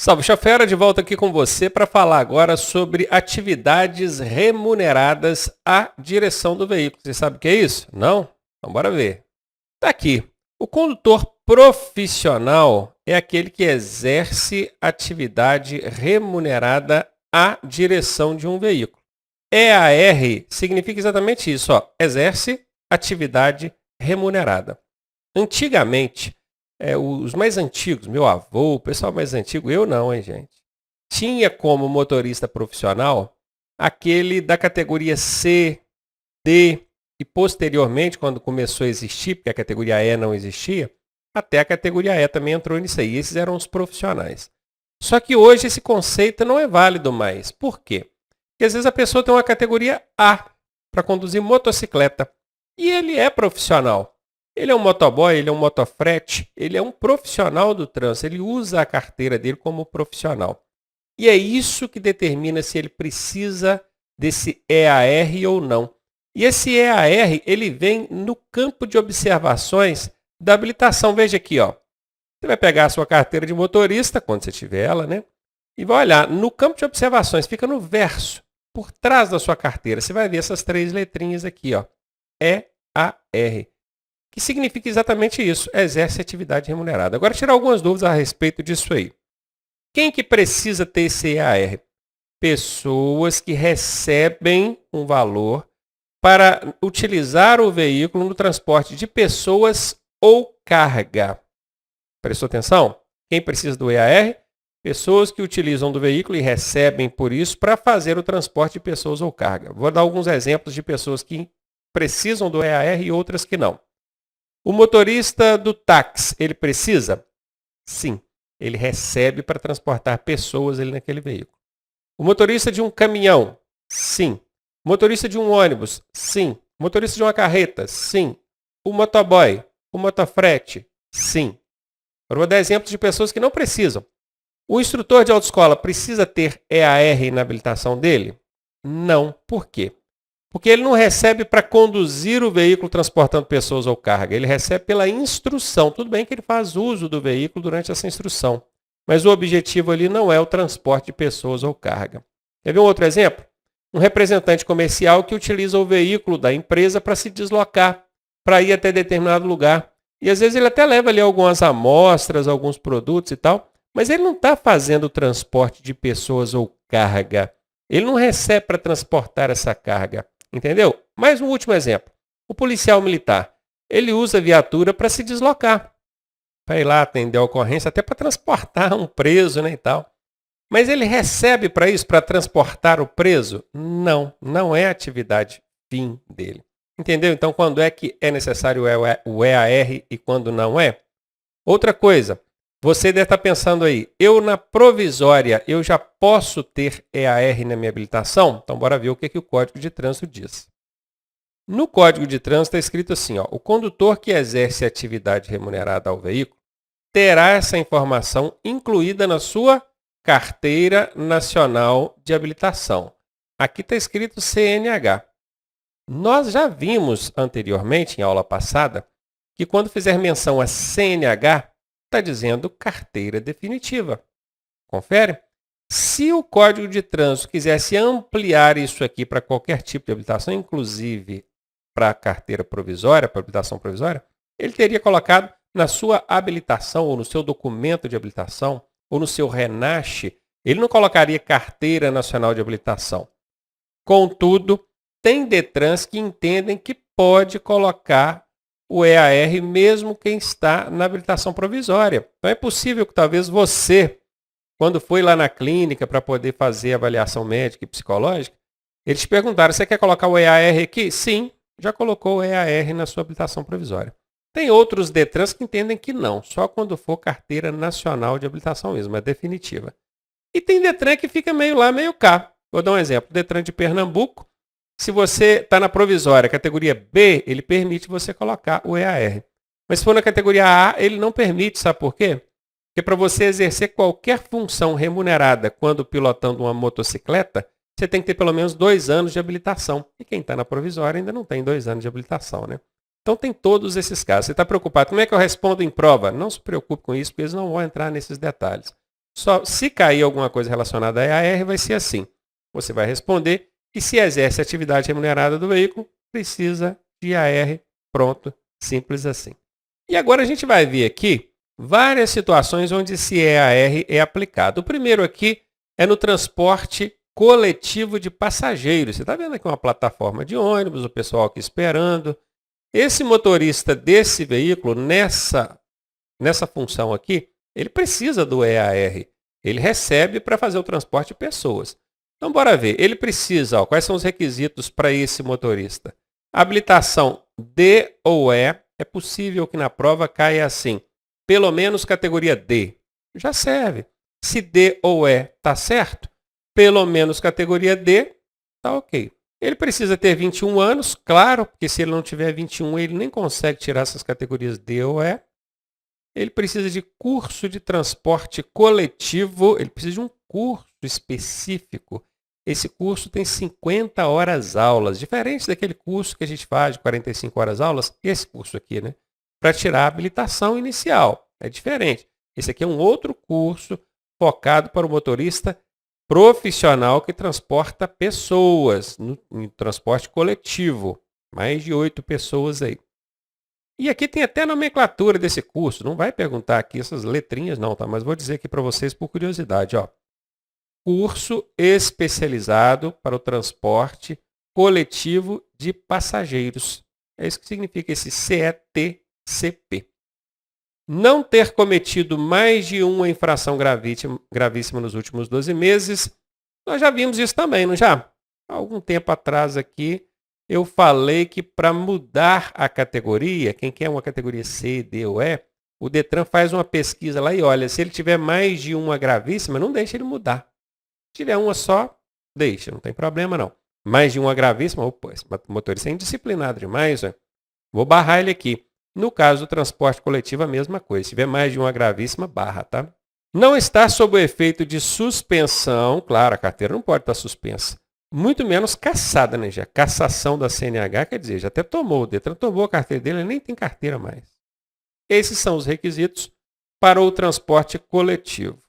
Salve, Chafera, de volta aqui com você para falar agora sobre atividades remuneradas à direção do veículo. Você sabe o que é isso? Não? Então bora ver. Está aqui. O condutor profissional é aquele que exerce atividade remunerada à direção de um veículo. EAR significa exatamente isso, ó, exerce atividade remunerada. Antigamente, os mais antigos, meu avô, o pessoal mais antigo, eu não, hein, gente? Tinha como motorista profissional aquele da categoria C, D e posteriormente, quando começou a existir, porque a categoria E não existia, até a categoria E também entrou nisso aí. Esses eram os profissionais. Só que hoje esse conceito não é válido mais. Por quê? Porque às vezes a pessoa tem uma categoria A para conduzir motocicleta e ele é profissional. Ele é um motoboy, ele é um motofrete, ele é um profissional do trânsito, ele usa a carteira dele como profissional. E é isso que determina se ele precisa desse EAR ou não. E esse EAR, ele vem no campo de observações da habilitação. Veja aqui, ó. Você vai pegar a sua carteira de motorista, quando você tiver ela, né? E vai olhar no campo de observações, fica no verso, por trás da sua carteira. Você vai ver essas três letrinhas aqui, ó. EAR. Que significa exatamente isso, exerce atividade remunerada. Agora, tirar algumas dúvidas a respeito disso aí. Quem que precisa ter esse EAR? Pessoas que recebem um valor para utilizar o veículo no transporte de pessoas ou carga. Prestou atenção? Quem precisa do EAR? Pessoas que utilizam do veículo e recebem por isso para fazer o transporte de pessoas ou carga. Vou dar alguns exemplos de pessoas que precisam do EAR e outras que não. O motorista do táxi, ele precisa? Sim, ele recebe para transportar pessoas ali naquele veículo. O motorista de um caminhão? Sim. O motorista de um ônibus? Sim. O motorista de uma carreta? Sim. O motoboy? O motofrete? Sim. Agora vou dar exemplos de pessoas que não precisam. O instrutor de autoescola precisa ter EAR na habilitação dele? Não. Por quê? Porque ele não recebe para conduzir o veículo transportando pessoas ou carga. Ele recebe pela instrução. Tudo bem que ele faz uso do veículo durante essa instrução. Mas o objetivo ali não é o transporte de pessoas ou carga. Quer ver um outro exemplo? Um representante comercial que utiliza o veículo da empresa para se deslocar, para ir até determinado lugar. E às vezes ele até leva ali algumas amostras, alguns produtos e tal, mas ele não está fazendo o transporte de pessoas ou carga. Ele não recebe para transportar essa carga. Entendeu? Mais um último exemplo. O policial militar. Ele usa a viatura para se deslocar. Para ir lá atender a ocorrência, até para transportar um preso, né, e tal. Mas ele recebe para isso, para transportar o preso? Não, não é a atividade fim dele. Entendeu? Então, quando é que é necessário o EAR e quando não é? Outra coisa, você deve estar pensando aí, eu na provisória, eu já posso ter EAR na minha habilitação? Então, bora ver o que o Código de Trânsito diz. No Código de Trânsito está escrito assim, ó, o condutor que exerce atividade remunerada ao veículo terá essa informação incluída na sua Carteira Nacional de Habilitação. Aqui está escrito CNH. Nós já vimos anteriormente, em aula passada, que quando fizer menção a CNH, está dizendo carteira definitiva. Confere? Se o Código de Trânsito quisesse ampliar isso aqui para qualquer tipo de habilitação, inclusive para a carteira provisória, para a habilitação provisória, ele teria colocado na sua habilitação ou no seu documento de habilitação ou no seu RENASH, ele não colocaria Carteira Nacional de Habilitação. Contudo, tem DETRANS que entendem que pode colocar o EAR mesmo quem está na habilitação provisória. Então é possível que talvez você, quando foi lá na clínica para poder fazer avaliação médica e psicológica, eles te perguntaram, você quer colocar o EAR aqui? Sim, já colocou o EAR na sua habilitação provisória. Tem outros DETRANS que entendem que não, só quando for Carteira Nacional de Habilitação mesmo, é definitiva. E tem DETRAN que fica meio lá, meio cá. Vou dar um exemplo, DETRAN de Pernambuco, se você está na provisória, categoria B, ele permite você colocar o EAR. Mas se for na categoria A, ele não permite, sabe por quê? Porque para você exercer qualquer função remunerada quando pilotando uma motocicleta, você tem que ter pelo menos 2 anos de habilitação. E quem está na provisória ainda não tem 2 anos de habilitação, né? Então tem todos esses casos. Você está preocupado, como é que eu respondo em prova? Não se preocupe com isso, porque eles não vão entrar nesses detalhes. Só se cair alguma coisa relacionada a EAR, vai ser assim. Você vai responder que se exerce a atividade remunerada do veículo, precisa de EAR. Pronto, simples assim. E agora a gente vai ver aqui várias situações onde esse EAR é aplicado. O primeiro aqui é no transporte coletivo de passageiros. Você está vendo aqui uma plataforma de ônibus, o pessoal aqui esperando. Esse motorista desse veículo, nessa função aqui, ele precisa do EAR. Ele recebe para fazer o transporte de pessoas. Então, bora ver. Ele precisa, quais são os requisitos para esse motorista? Habilitação D ou E. É possível que na prova caia assim, pelo menos categoria D. Já serve. Se D ou E está certo, pelo menos categoria D, está ok. Ele precisa ter 21 anos, claro, porque se ele não tiver 21, ele nem consegue tirar essas categorias D ou E. Ele precisa de curso de transporte coletivo, ele precisa de um curso específico. Esse curso tem 50 horas aulas, diferente daquele curso que a gente faz de 45 horas aulas, esse curso aqui, né? Para tirar a habilitação inicial. É diferente. Esse aqui é um outro curso focado para o motorista profissional que transporta pessoas, no transporte coletivo. Mais de 8 pessoas aí. E aqui tem até a nomenclatura desse curso. Não vai perguntar aqui essas letrinhas não, tá? Mas vou dizer aqui para vocês por curiosidade, ó. Curso especializado para o transporte coletivo de passageiros. É isso que significa esse CETCP. Não ter cometido mais de uma infração gravíssima nos últimos 12 meses. Nós já vimos isso também, não já? Há algum tempo atrás aqui, eu falei que para mudar a categoria, quem quer uma categoria C, D ou E, o Detran faz uma pesquisa lá e olha, se ele tiver mais de uma gravíssima, não deixa ele mudar. Se tiver uma só, deixa, não tem problema não. Mais de uma gravíssima, opa, esse motorista é indisciplinado demais, né? Vou barrar ele aqui. No caso do transporte coletivo, a mesma coisa. Se tiver mais de uma gravíssima, barra, tá? Não está sob o efeito de suspensão, claro, a carteira não pode estar suspensa. Muito menos cassada, né? Já cassação da CNH, quer dizer, já até tomou, o Detran tomou a carteira dele, ele nem tem carteira mais. Esses são os requisitos para o transporte coletivo.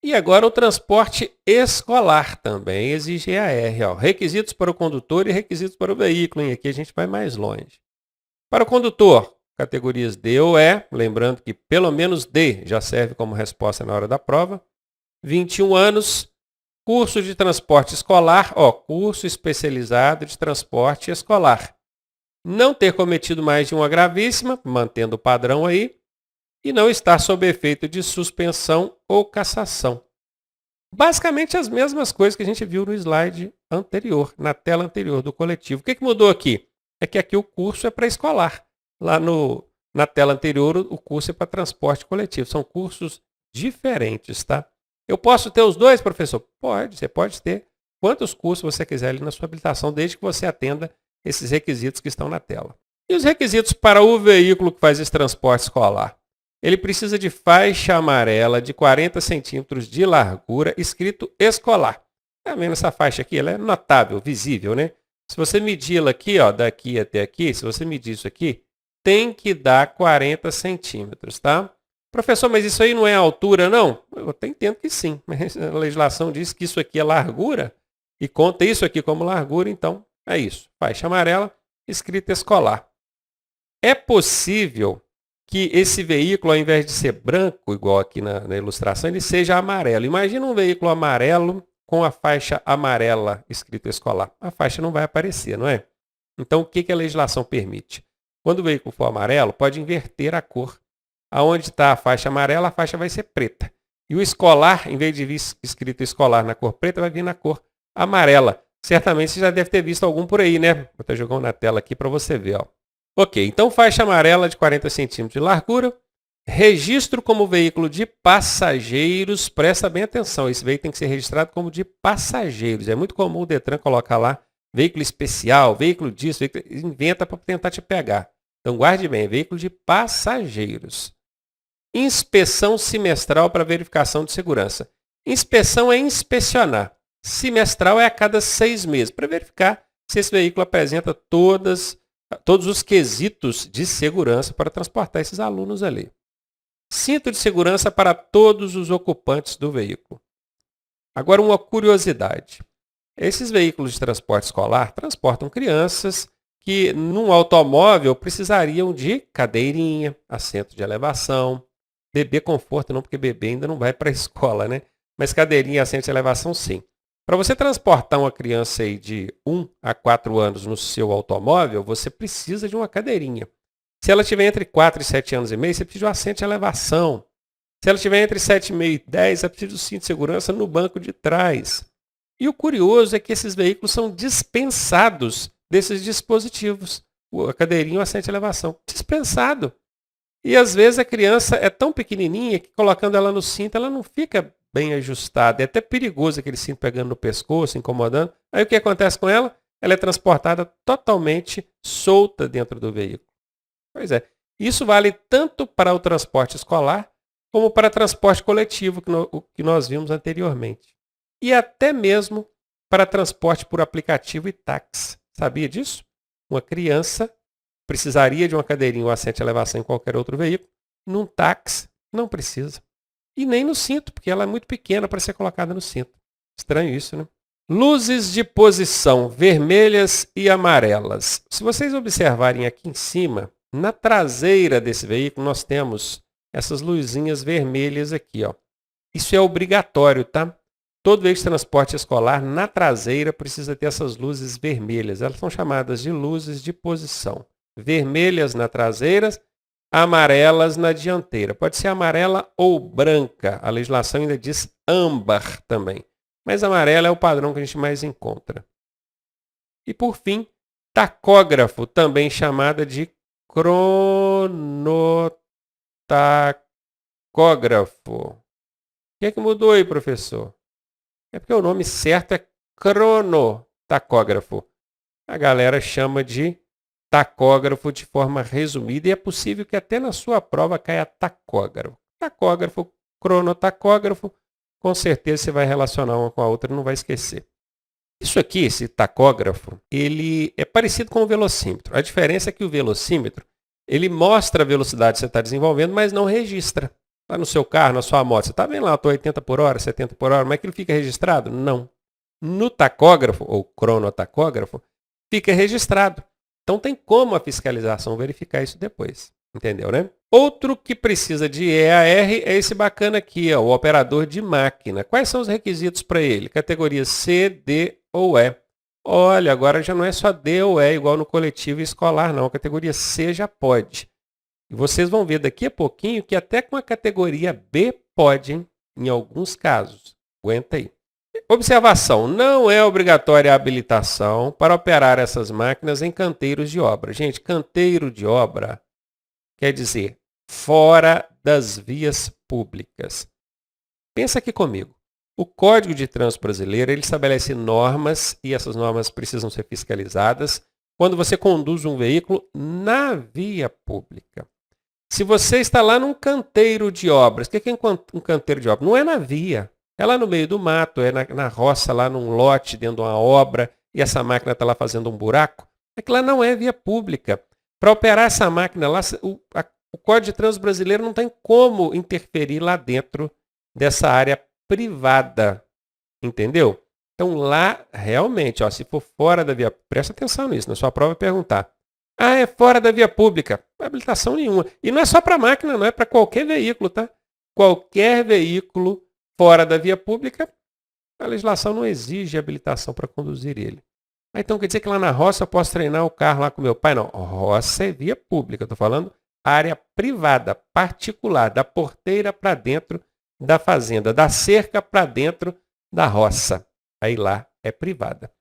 E agora o transporte escolar também exige EAR. Ó. Requisitos para o condutor e requisitos para o veículo. Hein? Aqui a gente vai mais longe. Para o condutor, categorias D ou E, lembrando que pelo menos D já serve como resposta na hora da prova. 21 anos, curso de transporte escolar, curso especializado de transporte escolar. Não ter cometido mais de uma gravíssima, mantendo o padrão aí, e não estar sob efeito de suspensão ou cassação. Basicamente as mesmas coisas que a gente viu no slide anterior, na tela anterior do coletivo. O que mudou aqui? É que aqui o curso é para escolar. Lá na tela anterior o curso é para transporte coletivo. São cursos diferentes, tá? Eu posso ter os dois, professor? Pode, você pode ter quantos cursos você quiser ali na sua habilitação, desde que você atenda esses requisitos que estão na tela. E os requisitos para o veículo que faz esse transporte escolar? Ele precisa de faixa amarela de 40 centímetros de largura, escrito escolar. Tá vendo essa faixa aqui? Ela é notável, visível, né? Se você medir ela aqui, daqui até aqui, se você medir isso aqui, tem que dar 40 centímetros, tá? Professor, mas isso aí não é altura, não? Eu até entendo que sim, mas a legislação diz que isso aqui é largura e conta isso aqui como largura, então é isso. Faixa amarela, escrita escolar. É possível que esse veículo, ao invés de ser branco, igual aqui na ilustração, ele seja amarelo. Imagina um veículo amarelo com a faixa amarela escrito escolar. A faixa não vai aparecer, não é? Então, o que a legislação permite? Quando o veículo for amarelo, pode inverter a cor. Aonde está a faixa amarela, a faixa vai ser preta. E o escolar, em vez de vir escrito escolar na cor preta, vai vir na cor amarela. Certamente você já deve ter visto algum por aí, né? Vou até jogar um na tela aqui para você ver, ó. Ok, então faixa amarela de 40 centímetros de largura. Registro como veículo de passageiros. Presta bem atenção, esse veículo tem que ser registrado como de passageiros. É muito comum o Detran colocar lá veículo especial, veículo disso, veículo... inventa para tentar te pegar. Então guarde bem, veículo de passageiros. Inspeção semestral para verificação de segurança. Inspeção é inspecionar. Semestral é a cada 6 meses, para verificar se esse veículo apresenta todos os quesitos de segurança para transportar esses alunos ali. cinto de segurança para todos os ocupantes do veículo. Agora, uma curiosidade. Esses veículos de transporte escolar transportam crianças que, num automóvel, precisariam de cadeirinha, assento de elevação, bebê conforto não, porque bebê ainda não vai para a escola, né? Mas cadeirinha e assento de elevação, sim. Para você transportar uma criança aí de 1 a 4 anos no seu automóvel, você precisa de uma cadeirinha. Se ela tiver entre 4 e 7 anos e meio, você precisa de um assento de elevação. Se ela tiver entre 7,5 e 10, você precisa do cinto de segurança no banco de trás. E o curioso é que esses veículos são dispensados desses dispositivos. A cadeirinha e o assento de elevação. Dispensado. E às vezes a criança é tão pequenininha que colocando ela no cinto, ela não fica bem ajustada. É até perigoso aquele cinto pegando no pescoço, incomodando. Aí o que acontece com ela? Ela é transportada totalmente solta dentro do veículo. Pois é. Isso vale tanto para o transporte escolar como para transporte coletivo, que nós vimos anteriormente. E até mesmo para transporte por aplicativo e táxi. Sabia disso? Uma criança precisaria de uma cadeirinha ou assento de elevação em qualquer outro veículo. Num táxi, não precisa. E nem no cinto, porque ela é muito pequena para ser colocada no cinto. Estranho isso, né? Luzes de posição vermelhas e amarelas. Se vocês observarem aqui em cima, na traseira desse veículo, nós temos essas luzinhas vermelhas aqui, ó. Isso é obrigatório, tá? Todo veículo de transporte escolar, na traseira, precisa ter essas luzes vermelhas. Elas são chamadas de luzes de posição. Vermelhas na traseira, amarelas na dianteira. Pode ser amarela ou branca. A legislação ainda diz âmbar também. Mas amarela é o padrão que a gente mais encontra. E por fim, tacógrafo, também chamada de cronotacógrafo. O que é que mudou aí, professor? É porque o nome certo é cronotacógrafo. A galera chama de tacógrafo de forma resumida e é possível que até na sua prova caia tacógrafo. Tacógrafo, cronotacógrafo, com certeza você vai relacionar uma com a outra e não vai esquecer. Isso aqui, esse tacógrafo, ele é parecido com o velocímetro. A diferença é que o velocímetro, ele mostra a velocidade que você está desenvolvendo, mas não registra. Está no seu carro, na sua moto, você está vendo lá, eu estou 80 por hora, 70 por hora, mas aquilo fica registrado? Não. No tacógrafo, ou cronotacógrafo, fica registrado. Então tem como a fiscalização verificar isso depois. Entendeu, né? Outro que precisa de EAR é esse bacana aqui, ó, o operador de máquina. Quais são os requisitos para ele? Categoria C, D ou E. Olha, agora já não é só D ou E, igual no coletivo e escolar, não. A categoria C já pode. E vocês vão ver daqui a pouquinho que até com a categoria B pode, hein? Em alguns casos. Aguenta aí. Observação, não é obrigatória a habilitação para operar essas máquinas em canteiros de obra. Gente, canteiro de obra quer dizer fora das vias públicas. Pensa aqui comigo. O Código de Trânsito Brasileiro, ele estabelece normas e essas normas precisam ser fiscalizadas quando você conduz um veículo na via pública. Se você está lá num canteiro de obras, o que é um canteiro de obra? Não é na via. É lá no meio do mato, é na roça, lá num lote, dentro de uma obra, e essa máquina está lá fazendo um buraco. É que lá não é via pública. Para operar essa máquina lá, o Código de Trânsito Brasileiro não tem como interferir lá dentro dessa área privada. Entendeu? Então lá, realmente, ó, se for fora da via, presta atenção nisso, na sua prova perguntar. Ah, é fora da via pública. Não é habilitação nenhuma. E não é só para máquina, não é para qualquer veículo, tá? Qualquer veículo fora da via pública, a legislação não exige habilitação para conduzir ele. Então quer dizer que lá na roça eu posso treinar o carro lá com meu pai? Não, roça é via pública, estou falando área privada, particular, da porteira para dentro da fazenda, da cerca para dentro da roça. Aí lá é privada.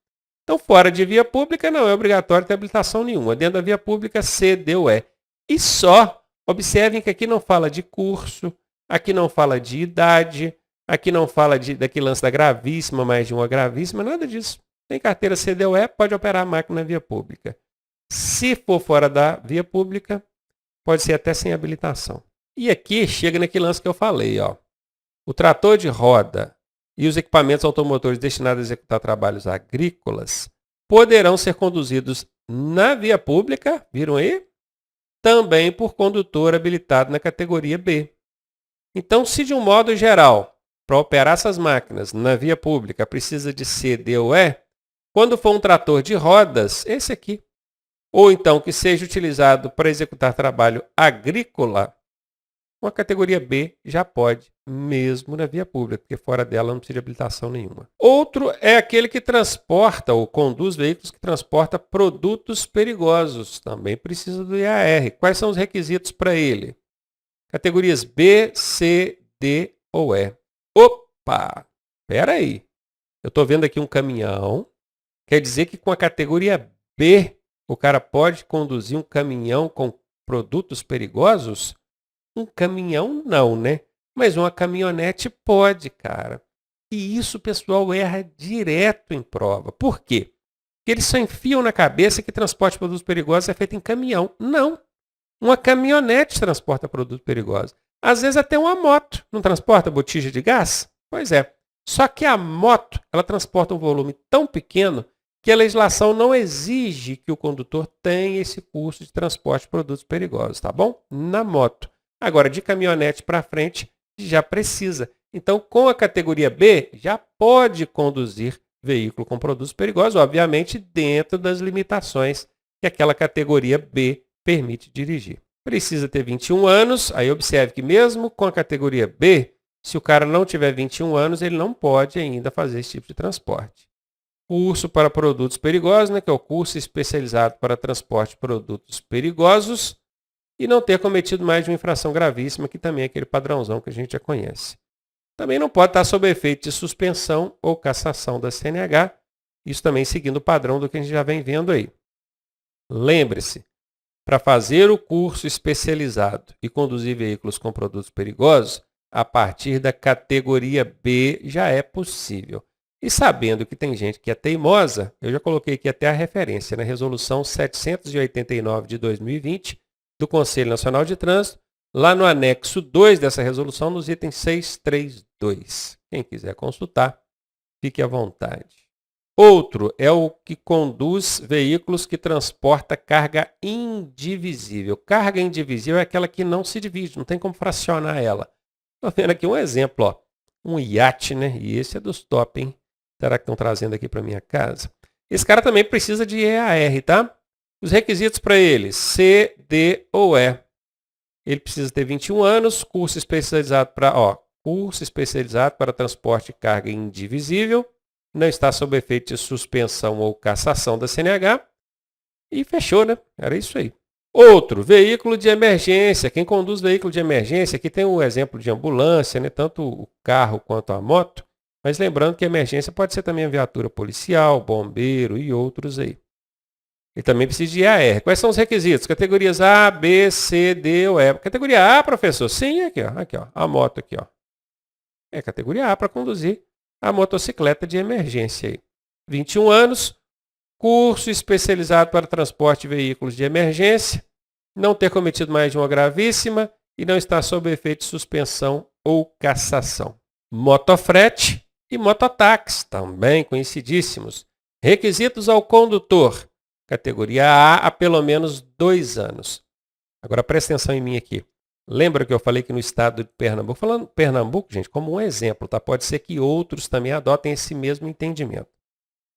Então fora de via pública não é obrigatório ter habilitação nenhuma. Dentro da via pública, C, D ou E. E só, observem que aqui não fala de curso, aqui não fala de idade, aqui não fala daquele lance da gravíssima, mais de uma gravíssima, nada disso. Tem carteira C, D ou E, pode operar a máquina na via pública. Se for fora da via pública, pode ser até sem habilitação. E aqui chega naquele lance que eu falei, ó. O trator de roda e os equipamentos automotores destinados a executar trabalhos agrícolas poderão ser conduzidos na via pública, viram aí? Também por condutor habilitado na categoria B. Então, se de um modo geral, para operar essas máquinas na via pública precisa de C, D ou E, quando for um trator de rodas, esse aqui, ou então que seja utilizado para executar trabalho agrícola, uma categoria B já pode, mesmo na via pública, porque fora dela não precisa de habilitação nenhuma. Outro é aquele que transporta ou conduz veículos que transporta produtos perigosos. Também precisa do IAR. Quais são os requisitos para ele? Categorias B, C, D ou E. Opa! Espera aí. Eu estou vendo aqui um caminhão. Quer dizer que com a categoria B, o cara pode conduzir um caminhão com produtos perigosos? Um caminhão não, né? Mas uma caminhonete pode, cara. E isso o pessoal erra direto em prova. Por quê? Porque eles só enfiam na cabeça que transporte de produtos perigosos é feito em caminhão. Não. Uma caminhonete transporta produtos perigosos. Às vezes até uma moto não transporta botija de gás? Pois é. Só que a moto, ela transporta um volume tão pequeno que a legislação não exige que o condutor tenha esse curso de transporte de produtos perigosos, tá bom? Na moto. Agora, de caminhonete para frente, já precisa. Então, com a categoria B, já pode conduzir veículo com produtos perigosos, obviamente, dentro das limitações que aquela categoria B permite dirigir. Precisa ter 21 anos, aí observe que mesmo com a categoria B, se o cara não tiver 21 anos, ele não pode ainda fazer esse tipo de transporte. Curso para produtos perigosos, né, que é o curso especializado para transporte de produtos perigosos, e não ter cometido mais de uma infração gravíssima, que também é aquele padrãozão que a gente já conhece. Também não pode estar sob efeito de suspensão ou cassação da CNH, isso também seguindo o padrão do que a gente já vem vendo aí. Lembre-se, para fazer o curso especializado e conduzir veículos com produtos perigosos, a partir da categoria B já é possível. E sabendo que tem gente que é teimosa, eu já coloquei aqui até a referência na Resolução 789 de 2020, do Conselho Nacional de Trânsito, lá no anexo 2 dessa resolução, nos itens 632. Quem quiser consultar, fique à vontade. Outro é o que conduz veículos que transporta carga indivisível. Carga indivisível é aquela que não se divide, não tem como fracionar ela. Estou vendo aqui um exemplo, ó. Um iate, né? E esse é dos top, hein? Será que estão trazendo aqui para minha casa? Esse cara também precisa de EAR, tá? Os requisitos para ele, C, D ou E. Ele precisa ter 21 anos, curso especializado para transporte de carga indivisível, não está sob efeito de suspensão ou cassação da CNH. E fechou, né? Era isso aí. Outro, veículo de emergência. Quem conduz veículo de emergência, aqui tem o exemplo de ambulância, né? Tanto o carro quanto a moto. Mas lembrando que emergência pode ser também a viatura policial, bombeiro e outros aí. Ele também precisa de EAR. Quais são os requisitos? Categorias A, B, C, D ou E. Categoria A, professor? Sim, aqui, ó. A moto aqui, ó. É categoria A para conduzir a motocicleta de emergência aí. 21 anos, curso especializado para transporte de veículos de emergência, não ter cometido mais de uma gravíssima e não estar sob efeito de suspensão ou cassação. Motofrete e mototáxi, também conhecidíssimos. Requisitos ao condutor. Categoria A há pelo menos 2 anos. Agora presta atenção em mim aqui. Lembra que eu falei que no estado de Pernambuco, falando Pernambuco, gente, como um exemplo, tá? Pode ser que outros também adotem esse mesmo entendimento.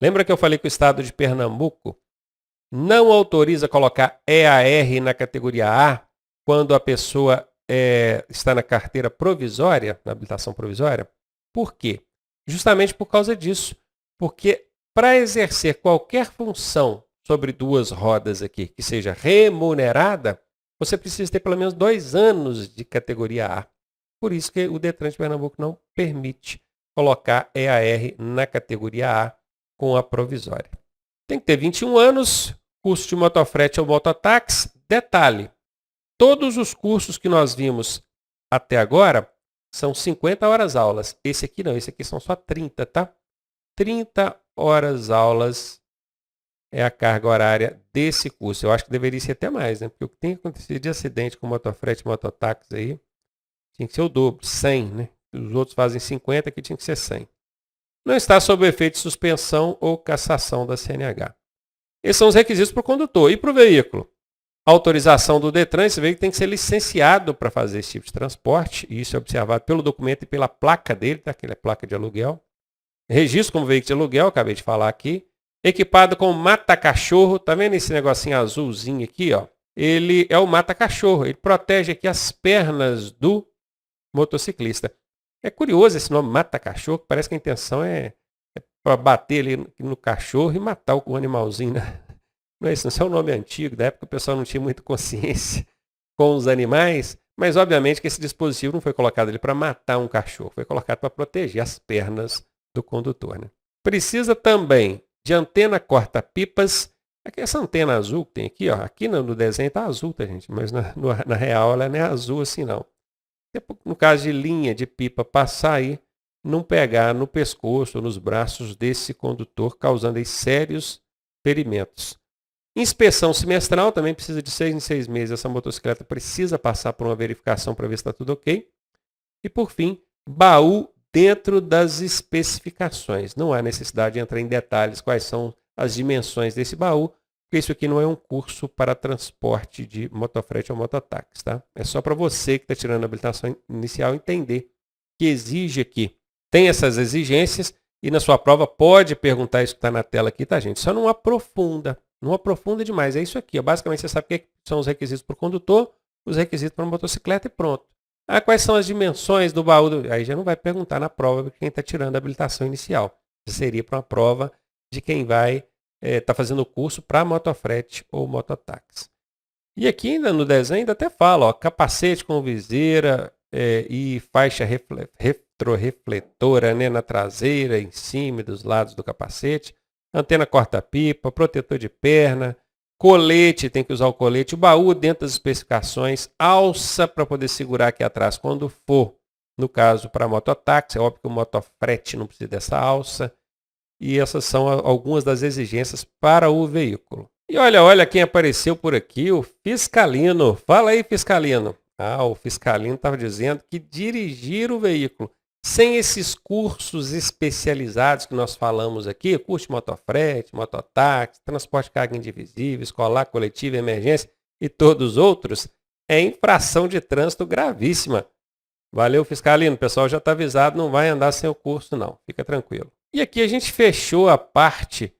Lembra que eu falei que o estado de Pernambuco não autoriza colocar EAR na categoria A quando a pessoa está na carteira provisória, na habilitação provisória? Por quê? Justamente por causa disso. Porque para exercer qualquer função sobre 2 rodas aqui, que seja remunerada, você precisa ter pelo menos 2 anos de categoria A. Por isso que o Detran de Pernambuco não permite colocar EAR na categoria A com a provisória. Tem que ter 21 anos, curso de motofrete ou mototáxi. Detalhe, todos os cursos que nós vimos até agora são 50 horas aulas. Esse aqui não, esse aqui são só 30, tá? 30 horas aulas é a carga horária desse curso. Eu acho que deveria ser até mais, né? Porque o que tem acontecido de acidente com motofrete e mototáxi aí, tinha que ser o dobro, 100, né? Os outros fazem 50, aqui tinha que ser 100. Não está sob efeito de suspensão ou cassação da CNH. Esses são os requisitos para o condutor. E para o veículo? Autorização do Detran, esse veículo tem que ser licenciado para fazer esse tipo de transporte, e isso é observado pelo documento e pela placa dele, tá? Que ele é placa de aluguel. Registro como veículo de aluguel, acabei de falar aqui. Equipado com mata-cachorro, tá vendo esse negocinho azulzinho aqui, ó? Ele é o mata-cachorro, ele protege aqui as pernas do motociclista. É curioso esse nome mata-cachorro, parece que a intenção é para bater ali no cachorro e matar o animalzinho, né? Não é isso, não é um nome antigo, da época o pessoal não tinha muita consciência com os animais, mas obviamente que esse dispositivo não foi colocado ali para matar um cachorro, foi colocado para proteger as pernas do condutor, né? Precisa também de antena corta-pipas. Essa antena azul que tem aqui, ó, aqui no desenho está azul, tá, gente? Mas na real ela não é azul assim, não. No caso de linha de pipa passar aí, não pegar no pescoço ou nos braços desse condutor, causando aí sérios ferimentos. Inspeção semestral, também precisa de 6 em 6 meses. Essa motocicleta precisa passar por uma verificação para ver se está tudo ok. E por fim, baú dentro das especificações. Não há necessidade de entrar em detalhes quais são as dimensões desse baú, porque isso aqui não é um curso para transporte de motofrete ou mototáxi, tá? É só para você que está tirando a habilitação inicial entender que exige aqui. Tem essas exigências e na sua prova pode perguntar isso que está na tela aqui, tá, gente? Só não aprofunda. Não aprofunda demais. É isso aqui. Ó. Basicamente, você sabe o que são os requisitos para o condutor, os requisitos para a motocicleta e pronto. Ah, quais são as dimensões do baú? Aí já não vai perguntar na prova para quem está tirando a habilitação inicial. Já seria para uma prova de quem vai estar fazendo o curso para motofrete ou mototáxi. E aqui ainda no desenho ainda até fala, ó, capacete com viseira e faixa retrorefletora, né, na traseira, em cima e dos lados do capacete. Antena corta-pipa, protetor de perna, colete, tem que usar o colete, o baú dentro das especificações, alça para poder segurar aqui atrás quando for, no caso para mototáxi, é óbvio que o motofrete não precisa dessa alça, e essas são algumas das exigências para o veículo. E olha quem apareceu por aqui, o Fiscalino. Fala aí, Fiscalino. Ah, o Fiscalino estava dizendo que dirigir o veículo sem esses cursos especializados que nós falamos aqui, curso de motofrete, mototáxi, transporte de carga indivisível, escolar, coletivo, emergência e todos os outros, é infração de trânsito gravíssima. Valeu, Fiscalino. O pessoal já está avisado, não vai andar sem o curso, não. Fica tranquilo. E aqui a gente fechou a parte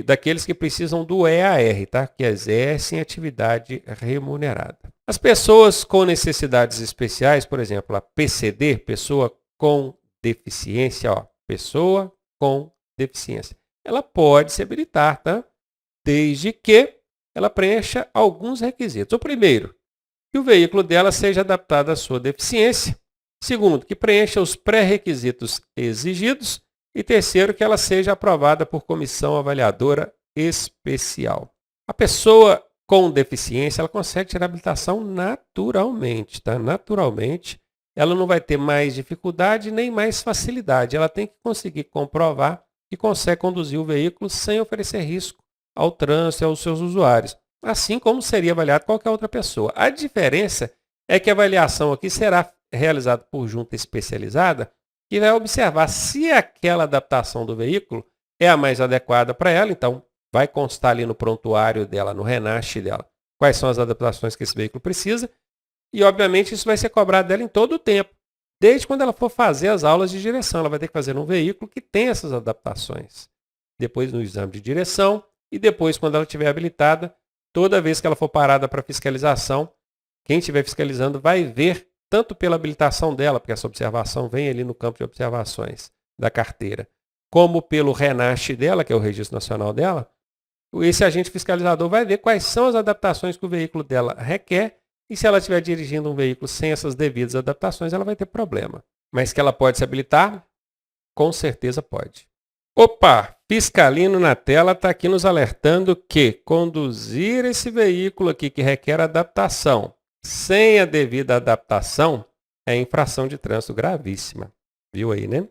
daqueles que precisam do EAR, tá? Que exercem atividade remunerada. As pessoas com necessidades especiais, por exemplo, a PCD, pessoa com deficiência, ó, pessoa com deficiência, ela pode se habilitar, tá? Desde que ela preencha alguns requisitos. O primeiro, que o veículo dela seja adaptado à sua deficiência. Segundo, que preencha os pré-requisitos exigidos. E terceiro, que ela seja aprovada por comissão avaliadora especial. A pessoa com deficiência, ela consegue tirar habilitação naturalmente, tá? Naturalmente, ela não vai ter mais dificuldade nem mais facilidade. Ela tem que conseguir comprovar que consegue conduzir o veículo sem oferecer risco ao trânsito e aos seus usuários, assim como seria avaliado qualquer outra pessoa. A diferença é que a avaliação aqui será realizada por junta especializada, que vai observar se aquela adaptação do veículo é a mais adequada para ela. Então, vai constar ali no prontuário dela, no RENASH dela, quais são as adaptações que esse veículo precisa. E, obviamente, isso vai ser cobrado dela em todo o tempo. Desde quando ela for fazer as aulas de direção, ela vai ter que fazer um veículo que tem essas adaptações. Depois no exame de direção e depois, quando ela estiver habilitada, toda vez que ela for parada para fiscalização, quem estiver fiscalizando vai ver tanto pela habilitação dela, porque essa observação vem ali no campo de observações da carteira, como pelo RENASH dela, que é o Registro Nacional dela, esse agente fiscalizador vai ver quais são as adaptações que o veículo dela requer, e se ela estiver dirigindo um veículo sem essas devidas adaptações, ela vai ter problema. Mas que ela pode se habilitar? Com certeza pode. Opa! Fiscalino na tela está aqui nos alertando que conduzir esse veículo aqui que requer adaptação sem a devida adaptação é infração de trânsito gravíssima. Viu aí, né?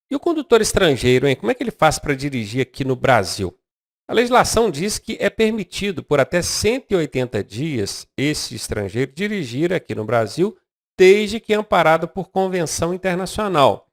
E o condutor estrangeiro, hein? Como é que ele faz para dirigir aqui no Brasil? A legislação diz que é permitido por até 180 dias esse estrangeiro dirigir aqui no Brasil, desde que amparado por convenção internacional.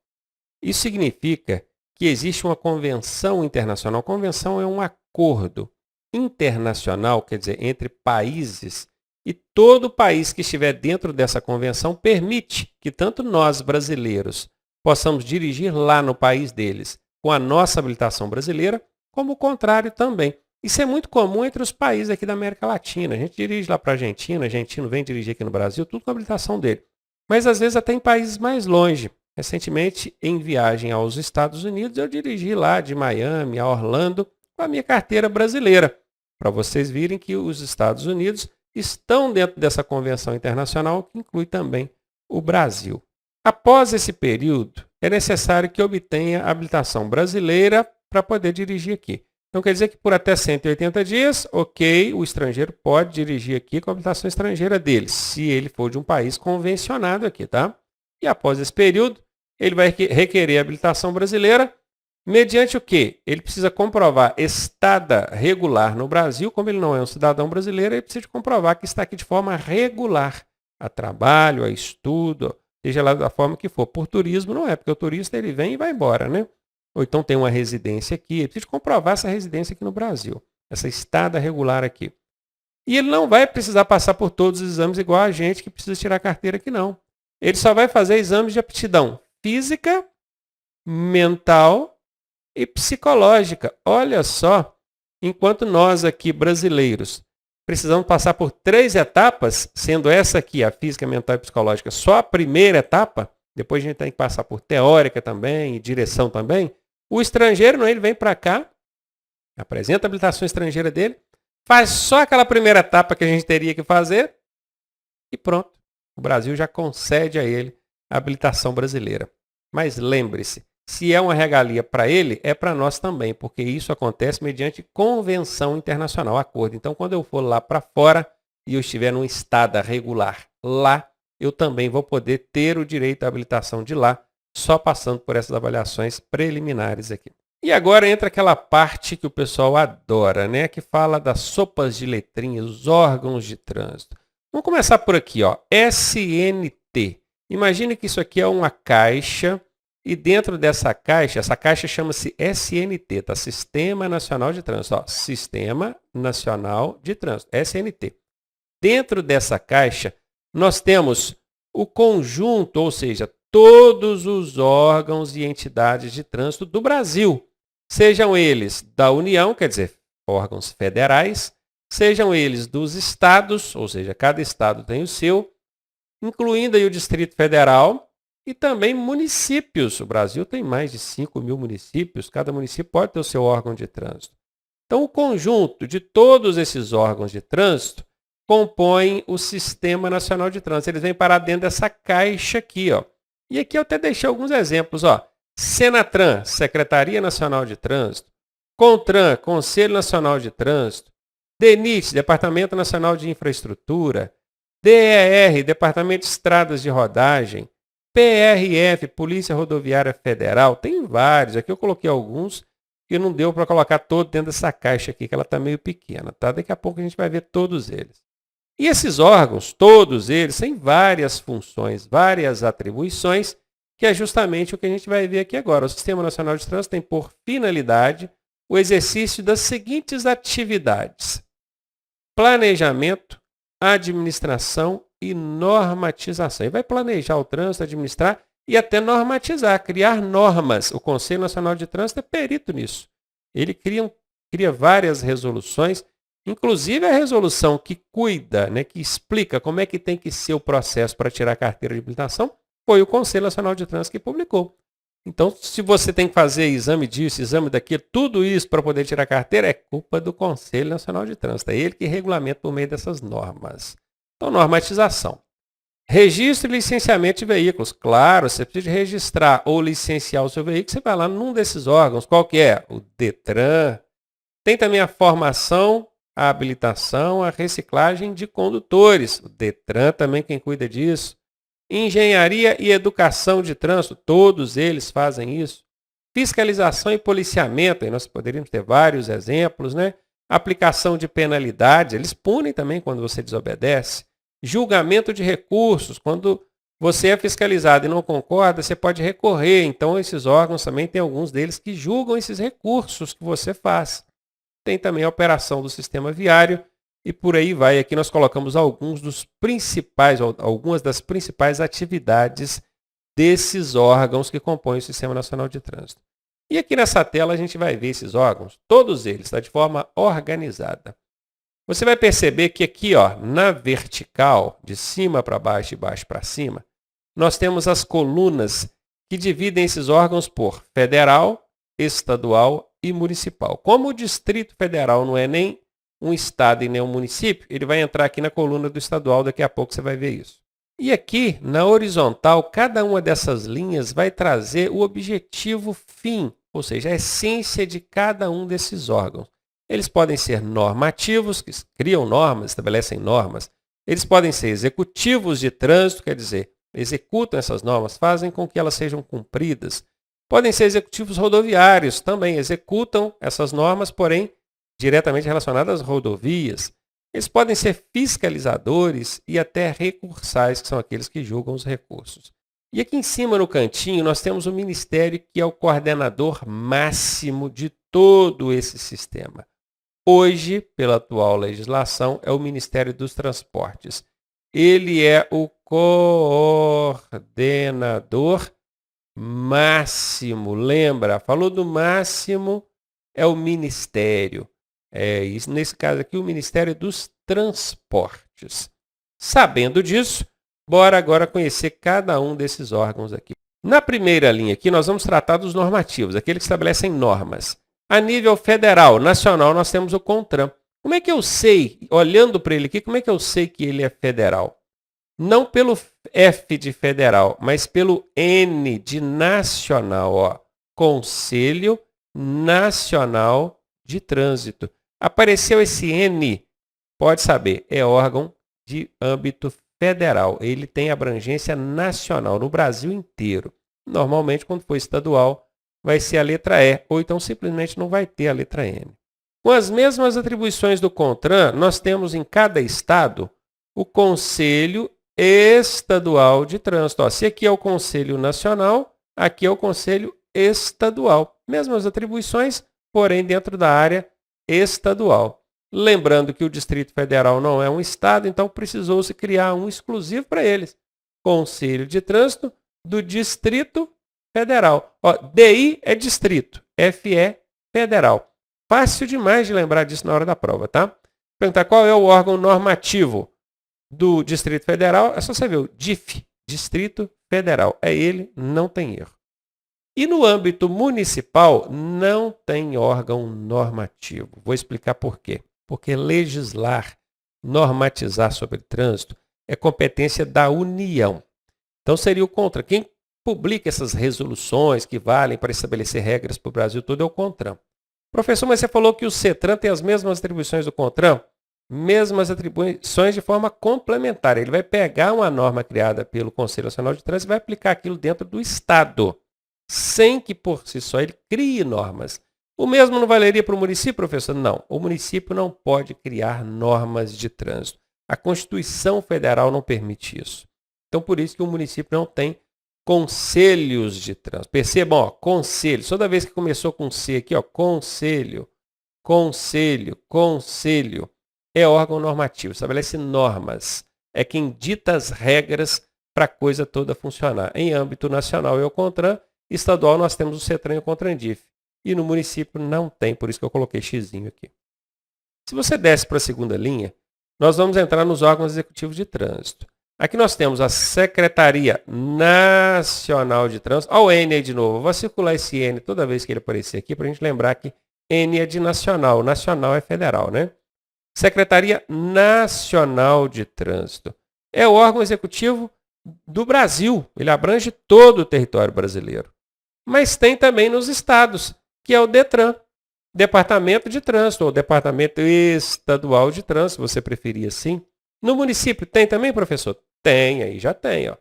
Isso significa que existe uma convenção internacional. Convenção é um acordo internacional, quer dizer, entre países, e todo país que estiver dentro dessa convenção permite que tanto nós, brasileiros, possamos dirigir lá no país deles com a nossa habilitação brasileira, como o contrário também. Isso é muito comum entre os países aqui da América Latina. A gente dirige lá para a Argentina, argentino vem dirigir aqui no Brasil, tudo com a habilitação dele. Mas às vezes até em países mais longe. Recentemente, em viagem aos Estados Unidos, eu dirigi lá de Miami a Orlando com a minha carteira brasileira, para vocês virem que os Estados Unidos estão dentro dessa convenção internacional, que inclui também o Brasil. Após esse período, é necessário que obtenha a habilitação brasileira para poder dirigir aqui. Então, quer dizer que por até 180 dias, ok, o estrangeiro pode dirigir aqui com a habilitação estrangeira dele, se ele for de um país convencionado aqui, tá? E após esse período, ele vai requerer a habilitação brasileira, mediante o quê? Ele precisa comprovar estada regular no Brasil, como ele não é um cidadão brasileiro, ele precisa comprovar que está aqui de forma regular, a trabalho, a estudo, seja lá da forma que for. Por turismo não é, porque o turista ele vem e vai embora, né? Ou então tem uma residência aqui, ele precisa comprovar essa residência aqui no Brasil, essa estada regular aqui. E ele não vai precisar passar por todos os exames igual a gente que precisa tirar a carteira aqui, não. Ele só vai fazer exames de aptidão física, mental e psicológica. Olha só, enquanto nós aqui brasileiros precisamos passar por 3 etapas, sendo essa aqui, a física, mental e psicológica, só a primeira etapa, depois a gente tem que passar por teórica também e direção também. O estrangeiro, não, ele vem para cá, apresenta a habilitação estrangeira dele, faz só aquela primeira etapa que a gente teria que fazer e pronto. O Brasil já concede a ele a habilitação brasileira. Mas lembre-se, se é uma regalia para ele, é para nós também, porque isso acontece mediante convenção internacional, acordo. Então, quando eu for lá para fora e eu estiver numa estada regular lá, eu também vou poder ter o direito à habilitação de lá, só passando por essas avaliações preliminares aqui. E agora entra aquela parte que o pessoal adora, né? Que fala das sopas de letrinhas, os órgãos de trânsito. Vamos começar por aqui, ó. SNT. Imagine que isso aqui é uma caixa e dentro dessa caixa, essa caixa chama-se SNT, tá? Sistema Nacional de Trânsito. Ó, Sistema Nacional de Trânsito, SNT. Dentro dessa caixa, nós temos o conjunto, ou seja, todos os órgãos e entidades de trânsito do Brasil, sejam eles da União, quer dizer, órgãos federais, sejam eles dos estados, ou seja, cada estado tem o seu, incluindo aí o Distrito Federal e também municípios. O Brasil tem mais de 5.000 municípios, cada município pode ter o seu órgão de trânsito. Então, o conjunto de todos esses órgãos de trânsito compõem o Sistema Nacional de Trânsito. Eles vêm parar dentro dessa caixa aqui, ó. E aqui eu até deixei alguns exemplos, ó. Senatran, Secretaria Nacional de Trânsito. CONTRAN, Conselho Nacional de Trânsito. DENIT, Departamento Nacional de Infraestrutura. DER, Departamento de Estradas de Rodagem. PRF, Polícia Rodoviária Federal. Tem vários. Aqui eu coloquei alguns que não deu para colocar todo dentro dessa caixa aqui, que ela está meio pequena, tá? Daqui a pouco a gente vai ver todos eles. E esses órgãos, todos eles, têm várias funções, várias atribuições, que é justamente o que a gente vai ver aqui agora. O Sistema Nacional de Trânsito tem por finalidade o exercício das seguintes atividades: planejamento, administração e normatização. E vai planejar o trânsito, administrar e até normatizar, criar normas. O Conselho Nacional de Trânsito é perito nisso. Ele cria várias resoluções, inclusive a resolução que cuida, né, que explica como é que tem que ser o processo para tirar a carteira de habilitação, foi o Conselho Nacional de Trânsito que publicou. Então, se você tem que fazer exame disso, exame daquilo, tudo isso para poder tirar a carteira, é culpa do Conselho Nacional de Trânsito. É ele que regulamenta por meio dessas normas. Então, normatização. Registro e licenciamento de veículos. Claro, você precisa registrar ou licenciar o seu veículo, você vai lá num desses órgãos. Qual que é? O DETRAN. Tem também a formação, a habilitação, a reciclagem de condutores. O DETRAN também quem cuida disso. Engenharia e educação de trânsito, todos eles fazem isso. Fiscalização e policiamento, aí nós poderíamos ter vários exemplos, né? Aplicação de penalidades, eles punem também quando você desobedece. Julgamento de recursos, quando você é fiscalizado e não concorda, você pode recorrer. Então, esses órgãos também tem alguns deles que julgam esses recursos que você faz. tem também a operação do sistema viário e por aí vai. Aqui nós colocamos algumas das principais atividades desses órgãos que compõem o Sistema Nacional de Trânsito. E aqui nessa tela a gente vai ver esses órgãos, todos eles, tá, de forma organizada. Você vai perceber que aqui, ó, na vertical, de cima para baixo e baixo para cima, nós temos as colunas que dividem esses órgãos por federal, estadual e municipal. Como o Distrito Federal não é nem um estado e nem um município, ele vai entrar aqui na coluna do estadual, daqui a pouco você vai ver isso. E aqui, na horizontal, cada uma dessas linhas vai trazer o objetivo fim, ou seja, a essência de cada um desses órgãos. Eles podem ser normativos, que criam normas, estabelecem normas. Eles podem ser executivos de trânsito, quer dizer, executam essas normas, fazem com que elas sejam cumpridas. Podem ser executivos rodoviários, também executam essas normas, porém, diretamente relacionadas às rodovias. Eles podem ser fiscalizadores e até recursais, que são aqueles que julgam os recursos. E aqui em cima, no cantinho, nós temos o Ministério, que é o coordenador máximo de todo esse sistema. Hoje, pela atual legislação, é o Ministério dos Transportes. Ele é o coordenador máximo. Lembra? Falou do máximo, é o Ministério. Isso, nesse caso aqui, o Ministério dos Transportes. Sabendo disso, bora agora conhecer cada um desses órgãos aqui. Na primeira linha aqui, nós vamos tratar dos normativos, aqueles que estabelecem normas. A nível federal, nacional, nós temos o CONTRAN. Como é que eu sei, olhando para ele aqui, como é que eu sei que ele é federal? Não pelo F de federal, mas pelo N de nacional. Ó. Conselho Nacional de Trânsito. Apareceu esse N, pode saber, é órgão de âmbito federal. Ele tem abrangência nacional, no Brasil inteiro. Normalmente, quando for estadual, vai ser a letra E, ou então simplesmente não vai ter a letra N. Com as mesmas atribuições do CONTRAN, nós temos em cada estado o Conselho Estadual de Trânsito. Ó, se aqui é o Conselho Nacional, aqui é o Conselho Estadual. Mesmas atribuições, porém dentro da área estadual. Lembrando que o Distrito Federal não é um estado, então precisou-se criar um exclusivo para eles. Conselho de Trânsito do Distrito Federal. Ó, DI é distrito, FE federal. Fácil demais de lembrar disso na hora da prova, tá? Perguntar qual é o órgão normativo do Distrito Federal, é só você ver o DIF, Distrito Federal. É ele, não tem erro. E no âmbito municipal, não tem órgão normativo. Vou explicar por quê. Porque legislar, normatizar sobre trânsito, é competência da União. Então seria o CONTRAN. Quem publica essas resoluções que valem para estabelecer regras para o Brasil todo é o CONTRAN. Professor, mas você falou que o CETRAN tem as mesmas atribuições do CONTRAN? Mesmas atribuições de forma complementar. Ele vai pegar uma norma criada pelo Conselho Nacional de Trânsito e vai aplicar aquilo dentro do Estado, sem que por si só ele crie normas. O mesmo não valeria para o município, professor? Não. O município não pode criar normas de trânsito. A Constituição Federal não permite isso. Então, por isso que o município não tem conselhos de trânsito. Percebam, ó, conselho. Toda vez que começou com C aqui, ó, conselho, conselho, conselho, é órgão normativo, estabelece normas. É quem dita as regras para a coisa toda funcionar. Em âmbito nacional é o CONTRAN, estadual nós temos o CETRAN e o CONTRANDIF. E no município não tem, por isso que eu coloquei xizinho aqui. Se você desce para a segunda linha, nós vamos entrar nos órgãos executivos de trânsito. Aqui nós temos a Secretaria Nacional de Trânsito. Olha o N aí de novo. Eu vou circular esse N toda vez que ele aparecer aqui para a gente lembrar que N é de nacional. Nacional é federal, né? Secretaria Nacional de Trânsito. É o órgão executivo do Brasil. Ele abrange todo o território brasileiro. Mas tem também nos estados, que é o DETRAN, Departamento de Trânsito, ou Departamento Estadual de Trânsito, se você preferir assim. No município tem também, professor? Tem, aí já tem. Ó.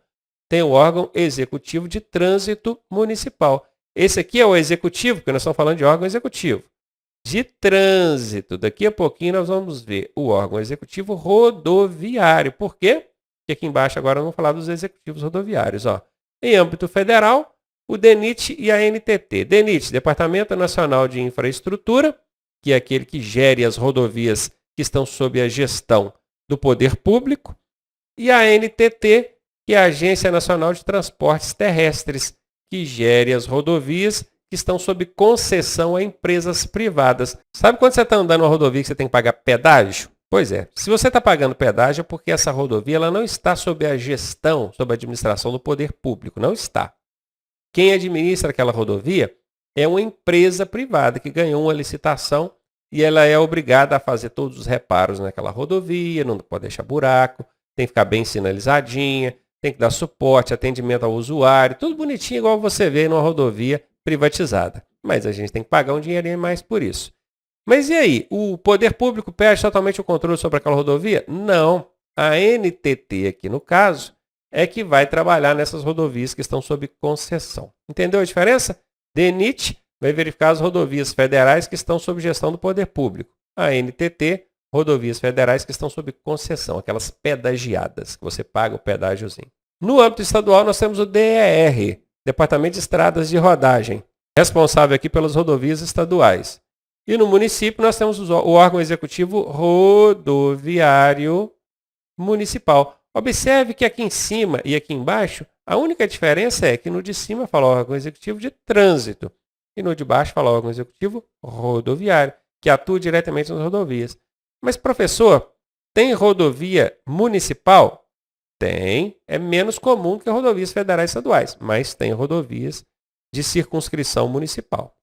Tem o órgão executivo de trânsito municipal. Esse aqui é o executivo, porque nós estamos falando de órgão executivo. De trânsito. Daqui a pouquinho nós vamos ver o órgão executivo rodoviário. Por quê? Porque aqui embaixo agora vamos falar dos executivos rodoviários. Ó. Em âmbito federal, o DENIT e a NTT. DENIT, Departamento Nacional de Infraestrutura, que é aquele que gere as rodovias que estão sob a gestão do poder público, e a ANTT, que é a Agência Nacional de Transportes Terrestres, que gere as rodovias que estão sob concessão a empresas privadas. Sabe quando você está andando numa rodovia que você tem que pagar pedágio? Pois é, se você está pagando pedágio é porque essa rodovia ela não está sob a gestão, sob a administração do poder público, não está. Quem administra aquela rodovia é uma empresa privada que ganhou uma licitação e ela é obrigada a fazer todos os reparos naquela rodovia, não pode deixar buraco, tem que ficar bem sinalizadinha, tem que dar suporte, atendimento ao usuário, tudo bonitinho igual você vê numa rodovia privatizada. Mas a gente tem que pagar um dinheirinho a mais por isso. Mas e aí? O poder público perde totalmente o controle sobre aquela rodovia? Não. A ANTT aqui no caso é que vai trabalhar nessas rodovias que estão sob concessão. Entendeu a diferença? DENIT vai verificar as rodovias federais que estão sob gestão do poder público. A ANTT, rodovias federais que estão sob concessão, aquelas pedagiadas, que você paga o pedágiozinho. No âmbito estadual, nós temos o DER, Departamento de Estradas de Rodagem, responsável aqui pelas rodovias estaduais. E no município, nós temos o órgão executivo rodoviário municipal. Observe que aqui em cima e aqui embaixo, a única diferença é que no de cima fala órgão executivo de trânsito e no de baixo fala órgão executivo rodoviário, que atua diretamente nas rodovias. Mas, professor, tem rodovia municipal? Tem. É menos comum que rodovias federais e estaduais, mas tem rodovias de circunscrição municipal.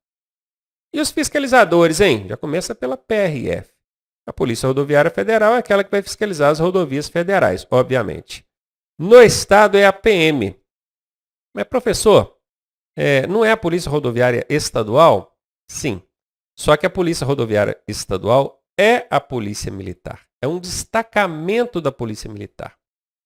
E os fiscalizadores, hein? Já começa pela PRF. A Polícia Rodoviária Federal é aquela que vai fiscalizar as rodovias federais, obviamente. No estado é a PM. Mas, professor, não é a Polícia Rodoviária Estadual? Sim. Só que a Polícia Rodoviária Estadual é a Polícia Militar. É um destacamento da Polícia Militar.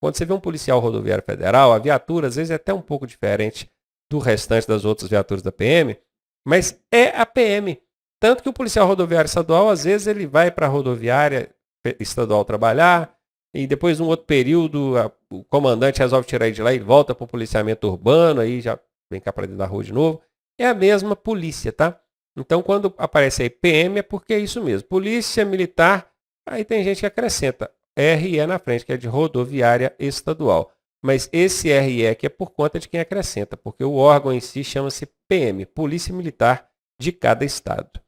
Quando você vê um policial rodoviário federal, a viatura às vezes é até um pouco diferente do restante das outras viaturas da PM, mas é a PM. Tanto que o policial rodoviário estadual, às vezes, ele vai para a rodoviária estadual trabalhar, e depois, num outro período, o comandante resolve tirar ele de lá e volta para o policiamento urbano, aí já vem cá para dentro da rua de novo. É a mesma polícia, tá? Então, quando aparece aí PM, é porque é isso mesmo. Polícia Militar, aí tem gente que acrescenta RE na frente, que é de rodoviária estadual. Mas esse RE aqui é por conta de quem acrescenta, porque o órgão em si chama-se PM, Polícia Militar de cada estado.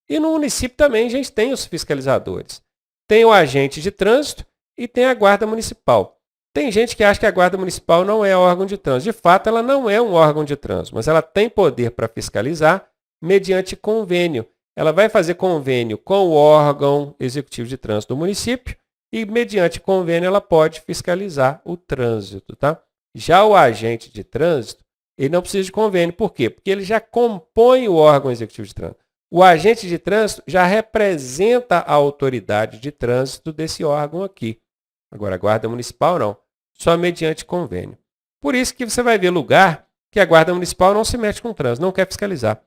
E no município também a gente tem os fiscalizadores. Tem o agente de trânsito e tem a guarda municipal. Tem gente que acha que a guarda municipal não é órgão de trânsito. De fato, ela não é um órgão de trânsito, mas ela tem poder para fiscalizar mediante convênio. Ela vai fazer convênio com o órgão executivo de trânsito do município e, mediante convênio, ela pode fiscalizar o trânsito, tá? Já o agente de trânsito, ele não precisa de convênio. Por quê? Porque ele já compõe o órgão executivo de trânsito. O agente de trânsito já representa a autoridade de trânsito desse órgão aqui. Agora, a Guarda Municipal não, só mediante convênio. Por isso que você vai ver lugar que a Guarda Municipal não se mete com o trânsito, não quer fiscalizar.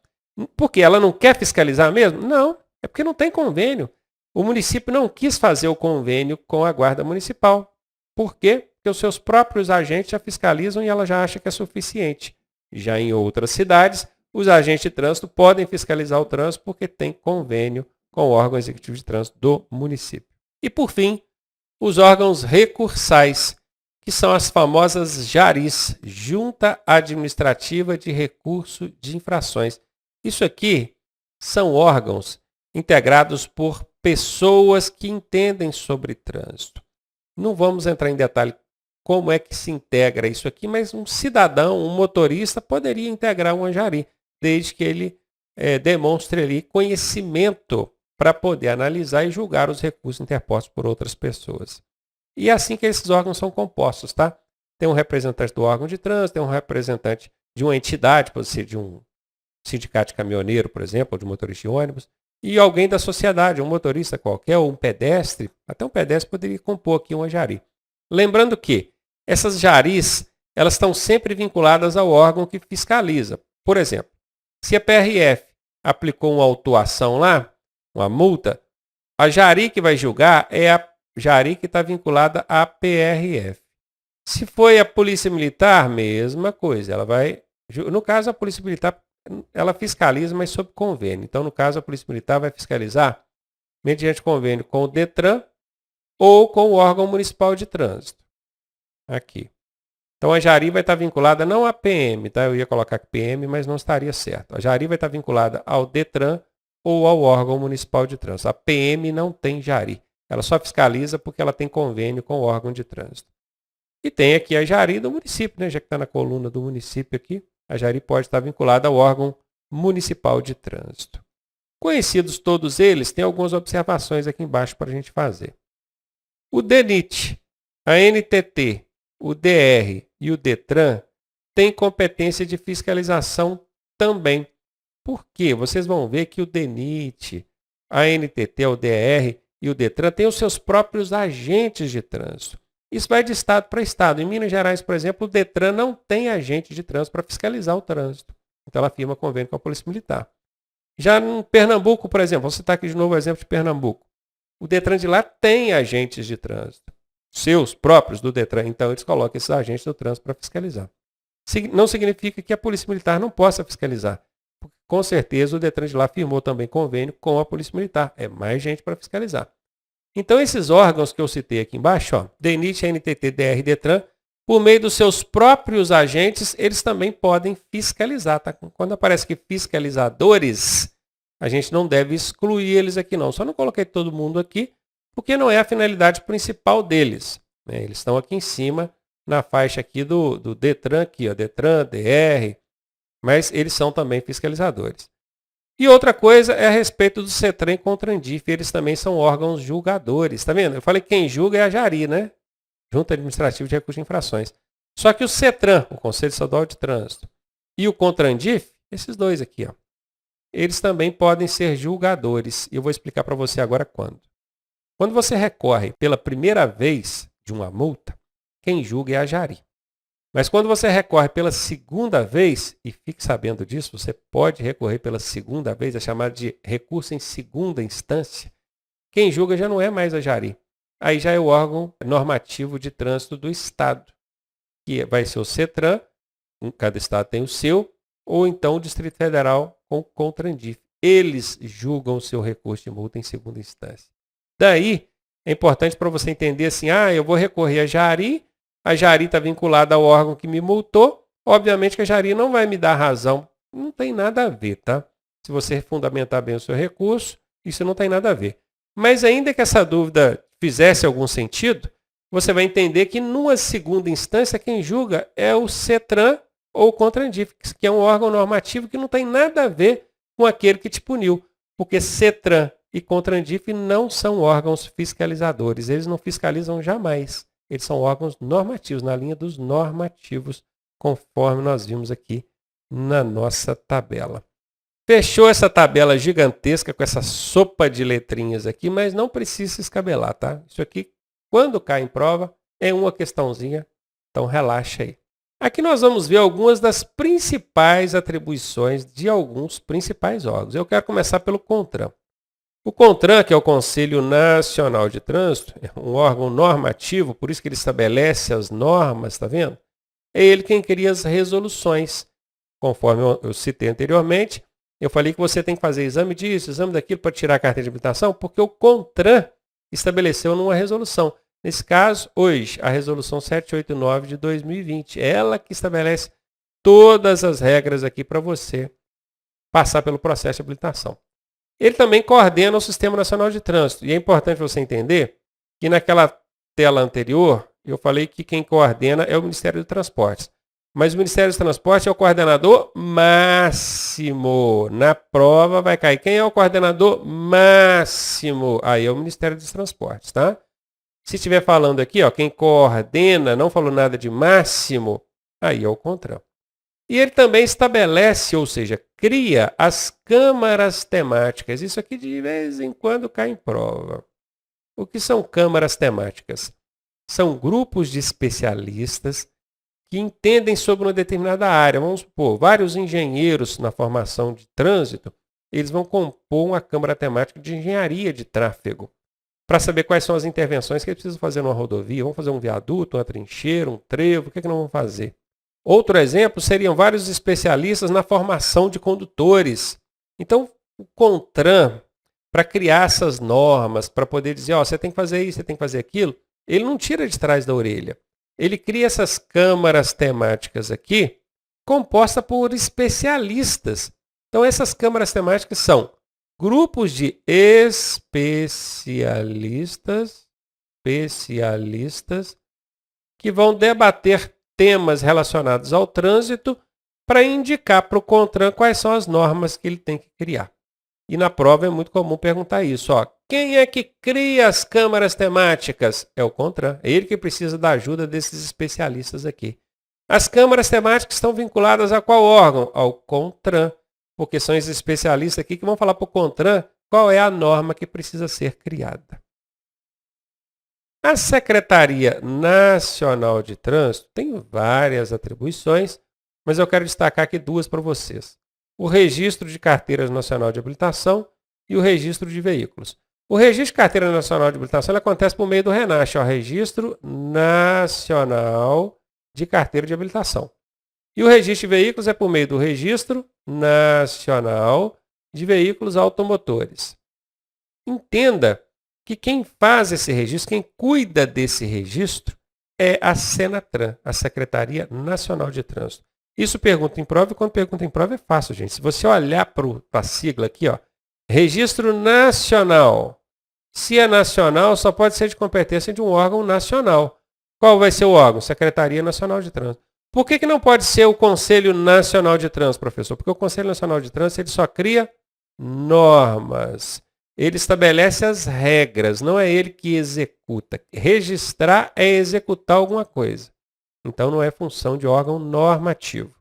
Por quê? Ela não quer fiscalizar mesmo? Não, é porque não tem convênio. O município não quis fazer o convênio com a Guarda Municipal. Por quê? Porque os seus próprios agentes já fiscalizam e ela já acha que é suficiente. Já em outras cidades, os agentes de trânsito podem fiscalizar o trânsito porque tem convênio com o órgão executivo de trânsito do município. E, por fim, os órgãos recursais, que são as famosas JARIs, Junta Administrativa de Recurso de Infrações. Isso aqui são órgãos integrados por pessoas que entendem sobre trânsito. Não vamos entrar em detalhe como é que se integra isso aqui, mas um cidadão, um motorista, poderia integrar um JARI, desde que ele demonstre ali conhecimento para poder analisar e julgar os recursos interpostos por outras pessoas. E é assim que esses órgãos são compostos, tá? Tem um representante do órgão de trânsito, tem um representante de uma entidade, pode ser de um sindicato de caminhoneiro, por exemplo, ou de motorista de ônibus, e alguém da sociedade, um motorista qualquer, ou um pedestre, até um pedestre poderia compor aqui uma JARI. Lembrando que essas JARIs, elas estão sempre vinculadas ao órgão que fiscaliza. Por exemplo, se a PRF aplicou uma autuação lá, uma multa, a JARI que vai julgar é a JARI que está vinculada à PRF. Se foi a Polícia Militar, mesma coisa. Ela vai, no caso, a Polícia Militar ela fiscaliza, mas sob convênio. Então, no caso, a Polícia Militar vai fiscalizar mediante convênio com o DETRAN ou com o órgão municipal de trânsito. Aqui. Então, a Jari vai estar vinculada não à PM, tá? Eu ia colocar PM, mas não estaria certo. A Jari vai estar vinculada ao DETRAN ou ao órgão municipal de trânsito. A PM não tem Jari. Ela só fiscaliza porque ela tem convênio com o órgão de trânsito. E tem aqui a Jari do município, né? Já que está na coluna do município aqui, a Jari pode estar vinculada ao órgão municipal de trânsito. Conhecidos todos eles, tem algumas observações aqui embaixo para a gente fazer. O DENIT, a NTT, o DR e o DETRAN têm competência de fiscalização também. Por quê? Vocês vão ver que o DENIT, a NTT, o DR e o DETRAN têm os seus próprios agentes de trânsito. Isso vai de estado para estado. Em Minas Gerais, por exemplo, o DETRAN não tem agente de trânsito para fiscalizar o trânsito. Então, ela firma convênio com a Polícia Militar. Já em Pernambuco, por exemplo, vou citar aqui de novo o exemplo de Pernambuco. O DETRAN de lá tem agentes de trânsito. Seus próprios do DETRAN. Então, eles colocam esses agentes do trânsito para fiscalizar. Não significa que a Polícia Militar não possa fiscalizar. Porque, com certeza, o DETRAN de lá firmou também convênio com a Polícia Militar. É mais gente para fiscalizar. Então, esses órgãos que eu citei aqui embaixo, ó, DENIT, NTT, DR e DETRAN, por meio dos seus próprios agentes, eles também podem fiscalizar. Tá? Quando aparece que fiscalizadores, a gente não deve excluir eles aqui não. Só não coloquei todo mundo aqui, porque não é a finalidade principal deles. Né? Eles estão aqui em cima, na faixa aqui do DETRAN, aqui, ó, DETRAN, DR, mas eles são também fiscalizadores. E outra coisa é a respeito do CETRAN e CONTRANDIF, eles também são órgãos julgadores. Tá vendo? Eu falei que quem julga é a Jari, né? Junta Administrativa de Recursos de Infrações. Só que o CETRAN, o Conselho Estadual de Trânsito, e o CONTRANDIF, esses dois aqui, ó, eles também podem ser julgadores. E eu vou explicar para você agora quando. Quando você recorre pela primeira vez de uma multa, quem julga é a Jari. Mas quando você recorre pela segunda vez, e fique sabendo disso, você pode recorrer pela segunda vez, é chamado de recurso em segunda instância, quem julga já não é mais a Jari. Aí já é o órgão normativo de trânsito do Estado, que vai ser o CETRAN, cada Estado tem o seu, ou então o Distrito Federal com o CONTRANDIF. Eles julgam o seu recurso de multa em segunda instância. Daí, é importante para você entender assim, eu vou recorrer a Jari está vinculada ao órgão que me multou, obviamente que a Jari não vai me dar razão. Não tem nada a ver, tá? Se você fundamentar bem o seu recurso, isso não tem nada a ver. Mas ainda que essa dúvida fizesse algum sentido, você vai entender que numa segunda instância quem julga é o CETRAN ou o CONTRANDIF, que é um órgão normativo que não tem nada a ver com aquele que te puniu, porque CETRAN e CONTRANDIF não são órgãos fiscalizadores, eles não fiscalizam jamais. Eles são órgãos normativos, na linha dos normativos, conforme nós vimos aqui na nossa tabela. Fechou essa tabela gigantesca com essa sopa de letrinhas aqui, mas não precisa se escabelar, tá? Isso aqui, quando cai em prova, é uma questãozinha, então relaxa aí. Aqui nós vamos ver algumas das principais atribuições de alguns principais órgãos. Eu quero começar pelo CONTRAN. O CONTRAN, que é o Conselho Nacional de Trânsito, é um órgão normativo, por isso que ele estabelece as normas, está vendo? É ele quem cria as resoluções. Conforme eu citei anteriormente, eu falei que você tem que fazer exame disso, exame daquilo para tirar a carteira de habilitação, porque o CONTRAN estabeleceu numa resolução. Nesse caso, hoje, a resolução 789 de 2020, ela que estabelece todas as regras aqui para você passar pelo processo de habilitação. Ele também coordena o Sistema Nacional de Trânsito. E é importante você entender que naquela tela anterior, eu falei que quem coordena é o Ministério dos Transportes. Mas o Ministério dos Transportes é o coordenador máximo. Na prova vai cair. Quem é o coordenador máximo? Aí é o Ministério dos Transportes, tá? Se estiver falando aqui, ó, quem coordena, não falou nada de máximo, aí é o CONTRAN. E ele também estabelece, ou seja, cria as câmaras temáticas. Isso aqui de vez em quando cai em prova. O que são câmaras temáticas? São grupos de especialistas que entendem sobre uma determinada área. Vamos supor, vários engenheiros na formação de trânsito, eles vão compor uma câmara temática de engenharia de tráfego, para saber quais são as intervenções que eles precisam fazer numa rodovia. Vamos fazer um viaduto, uma trincheira, um trevo, o que nós vamos fazer? Outro exemplo seriam vários especialistas na formação de condutores. Então, o CONTRAN, para criar essas normas, para poder dizer, ó, você tem que fazer isso, você tem que fazer aquilo, ele não tira de trás da orelha. Ele cria essas câmaras temáticas aqui, composta por especialistas. Então, essas câmaras temáticas são grupos de especialistas que vão debater temas relacionados ao trânsito para indicar para o CONTRAN quais são as normas que ele tem que criar. E na prova é muito comum perguntar isso. Ó, quem é que cria as câmaras temáticas? É o CONTRAN. É ele que precisa da ajuda desses especialistas aqui. As câmaras temáticas estão vinculadas a qual órgão? Ao CONTRAN, porque são esses especialistas aqui que vão falar para o CONTRAN qual é a norma que precisa ser criada. A Secretaria Nacional de Trânsito tem várias atribuições, mas eu quero destacar aqui duas para vocês. O Registro de Carteira Nacional de Habilitação e o Registro de Veículos. O Registro de Carteira Nacional de Habilitação acontece por meio do RENACH, o Registro Nacional de Carteira de Habilitação. E o Registro de Veículos é por meio do Registro Nacional de Veículos Automotores. Entenda que quem faz esse registro, quem cuida desse registro, é a SENATRAN, a Secretaria Nacional de Trânsito. Isso pergunta em prova, e quando pergunta em prova é fácil, gente. Se você olhar para a sigla aqui, ó, Registro Nacional. Se é nacional, só pode ser de competência de um órgão nacional. Qual vai ser o órgão? Secretaria Nacional de Trânsito. Por que não pode ser o Conselho Nacional de Trânsito, professor? Porque o Conselho Nacional de Trânsito ele só cria normas. Ele estabelece as regras, não é ele que executa. Registrar é executar alguma coisa. Então, não é função de órgão normativo.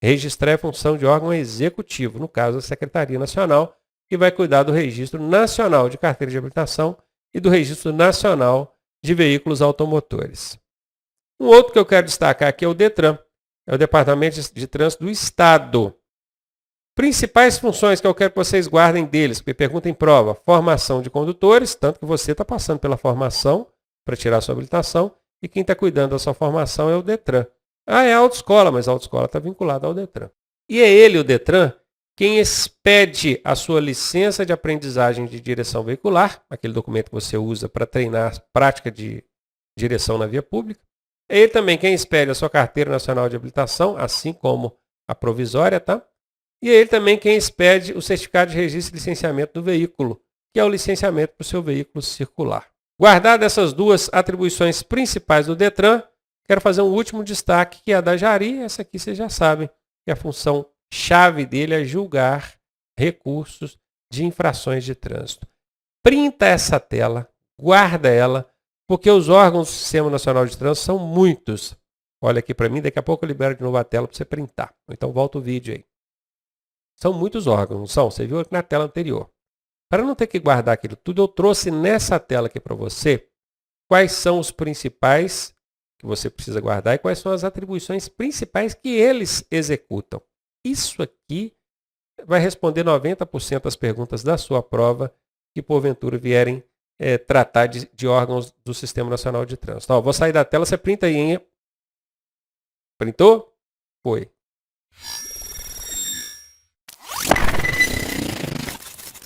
Registrar é função de órgão executivo, no caso, a Secretaria Nacional, que vai cuidar do Registro Nacional de Carteira de Habilitação e do Registro Nacional de Veículos Automotores. Um outro que eu quero destacar aqui é o DETRAN, é o Departamento de Trânsito do Estado. Principais funções que eu quero que vocês guardem deles, porque pergunta em prova, formação de condutores, tanto que você está passando pela formação para tirar a sua habilitação, e quem está cuidando da sua formação é o DETRAN. Ah, é a autoescola, mas a autoescola está vinculada ao DETRAN. E é ele, o DETRAN, quem expede a sua licença de aprendizagem de direção veicular, aquele documento que você usa para treinar a prática de direção na via pública. É ele também quem expede a sua carteira nacional de habilitação, assim como a provisória, tá? E é ele também quem expede o certificado de registro e licenciamento do veículo, que é o licenciamento para o seu veículo circular. Guardadas essas duas atribuições principais do DETRAN, quero fazer um último destaque, que é a da JARI. Essa aqui vocês já sabem, que a função chave dele é julgar recursos de infrações de trânsito. Printa essa tela, guarda ela, porque os órgãos do Sistema Nacional de Trânsito são muitos. Olha aqui para mim, daqui a pouco eu libero de novo a tela para você printar. Então volta o vídeo aí. São muitos órgãos, não são? Você viu aqui na tela anterior. Para não ter que guardar aquilo tudo, eu trouxe nessa tela aqui para você quais são os principais que você precisa guardar e quais são as atribuições principais que eles executam. Isso aqui vai responder 90% das perguntas da sua prova que porventura vierem tratar de órgãos do Sistema Nacional de Trânsito. Ó, vou sair da tela, você printa aí, hein? Printou? Foi.